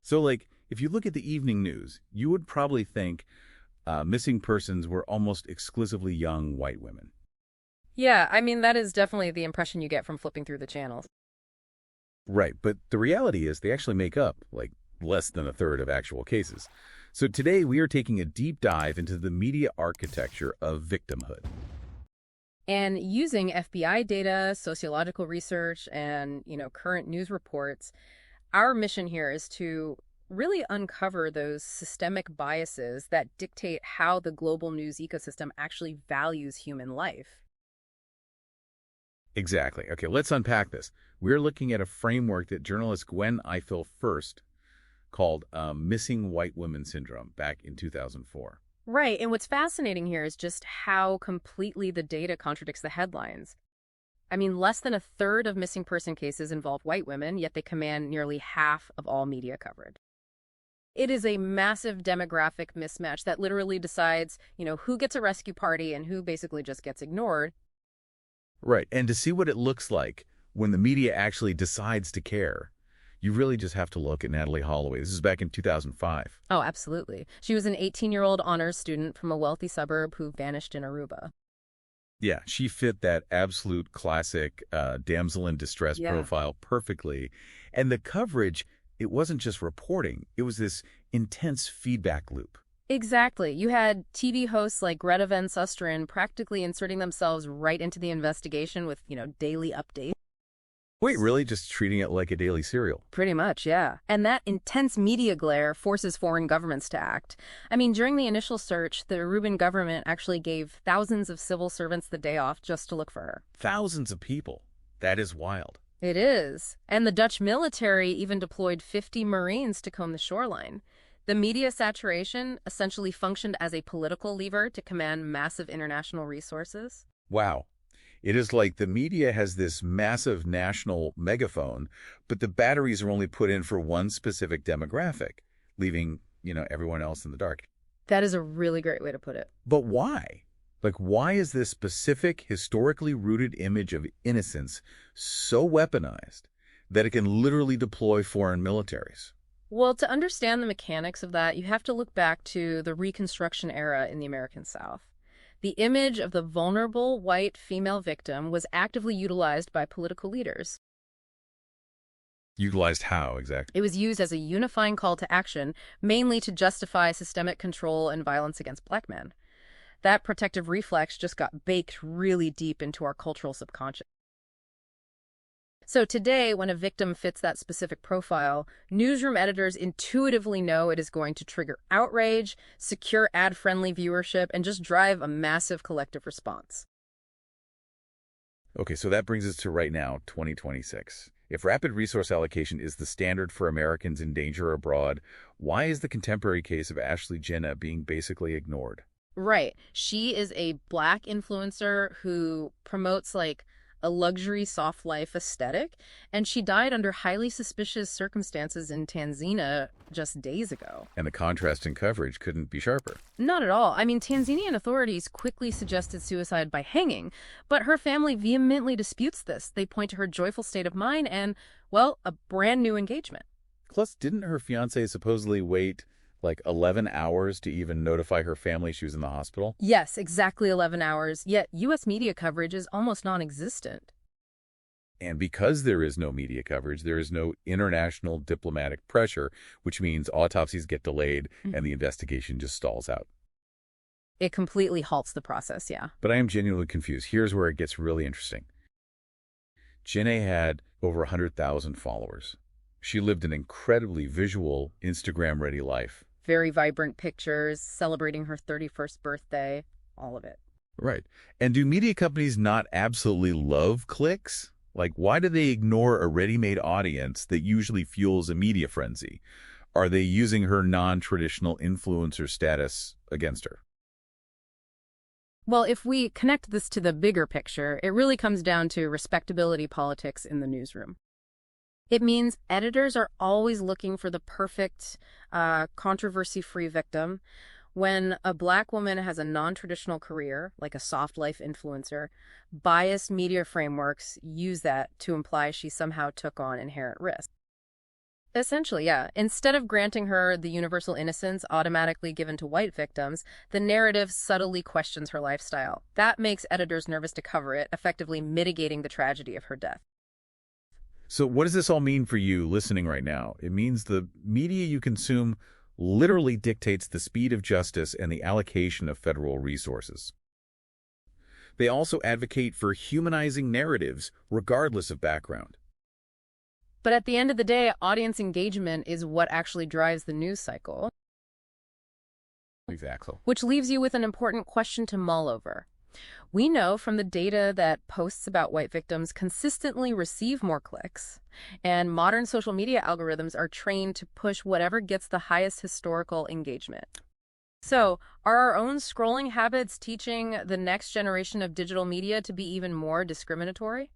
So, if you look at the evening news, you would probably think missing persons were almost exclusively young white women. Yeah, I mean, that is definitely the impression you get from flipping through the channels. Right, but the reality is they actually make up, less than a third of actual cases. So today we are taking a deep dive into the media architecture of victimhood. And using FBI data, sociological research, and, current news reports, our mission here is to really uncover those systemic biases that dictate how the global news ecosystem actually values human life. Exactly. Okay, let's unpack this. We're looking at a framework that journalist Gwen Ifill first called Missing White Women Syndrome back in 2004. Right, and what's fascinating here is just how completely the data contradicts the headlines. I mean, less than a third of missing person cases involve white women, yet they command nearly half of all media coverage. It is a massive demographic mismatch that literally decides, who gets a rescue party and who basically just gets ignored. Right, and to see what it looks like when the media actually decides to care, you really just have to look at Natalee Holloway. This is back in 2005. Oh, absolutely. She was an 18-year-old honors student from a wealthy suburb who vanished in Aruba. Yeah, she fit that absolute classic damsel in distress profile perfectly. And the coverage, it wasn't just reporting. It was this intense feedback loop. Exactly. You had TV hosts like Greta Van Susteren practically inserting themselves right into the investigation with, daily updates. Wait, really? Just treating it like a daily serial? Pretty much, yeah. And that intense media glare forces foreign governments to act. I mean, during the initial search, the Aruban government actually gave thousands of civil servants the day off just to look for her. Thousands of people. That is wild. It is. And the Dutch military even deployed 50 Marines to comb the shoreline. The media saturation essentially functioned as a political lever to command massive international resources. Wow. It is like the media has this massive national megaphone, but the batteries are only put in for one specific demographic, leaving, everyone else in the dark. That is a really great way to put it. But why? Why is this specific, historically rooted image of innocence so weaponized that it can literally deploy foreign militaries? Well, to understand the mechanics of that, you have to look back to the Reconstruction era in the American South. The image of the vulnerable white female victim was actively utilized by political leaders. Utilized how, exactly? It was used as a unifying call to action, mainly to justify systemic control and violence against black men. That protective reflex just got baked really deep into our cultural subconscious. So today, when a victim fits that specific profile, newsroom editors intuitively know it is going to trigger outrage, secure ad-friendly viewership, and just drive a massive collective response. Okay, so that brings us to right now, 2026. If rapid resource allocation is the standard for Americans in danger abroad, why is the contemporary case of Ashlee Janae being basically ignored? Right. She is a black influencer who promotes a luxury soft life aesthetic, and she died under highly suspicious circumstances in Tanzania just days ago. And the contrast in coverage couldn't be sharper. Not at all. I mean, Tanzanian authorities quickly suggested suicide by hanging, but her family vehemently disputes this. They point to her joyful state of mind and, well, a brand new engagement. Plus, didn't her fiancé supposedly wait 11 hours to even notify her family she was in the hospital? Yes, exactly 11 hours, yet U.S. media coverage is almost non-existent. And because there is no media coverage, there is no international diplomatic pressure, which means autopsies get delayed and the investigation just stalls out. It completely halts the process, yeah. But I am genuinely confused. Here's where it gets really interesting. Janae had over 100,000 followers. She lived an incredibly visual, Instagram-ready life. Very vibrant pictures, celebrating her 31st birthday, all of it. Right. And do media companies not absolutely love clicks? Why do they ignore a ready-made audience that usually fuels a media frenzy? Are they using her non-traditional influencer status against her? Well, if we connect this to the bigger picture, it really comes down to respectability politics in the newsroom. It means editors are always looking for the perfect, controversy-free victim. When a black woman has a non-traditional career, like a soft life influencer, biased media frameworks use that to imply she somehow took on inherent risk. Essentially, yeah. Instead of granting her the universal innocence automatically given to white victims, the narrative subtly questions her lifestyle. That makes editors nervous to cover it, effectively mitigating the tragedy of her death. So what does this all mean for you listening right now? It means the media you consume literally dictates the speed of justice and the allocation of federal resources. They also advocate for humanizing narratives, regardless of background. But at the end of the day, audience engagement is what actually drives the news cycle. Exactly. Which leaves you with an important question to mull over. We know from the data that posts about white victims consistently receive more clicks, and modern social media algorithms are trained to push whatever gets the highest historical engagement. So, are our own scrolling habits teaching the next generation of digital media to be even more discriminatory?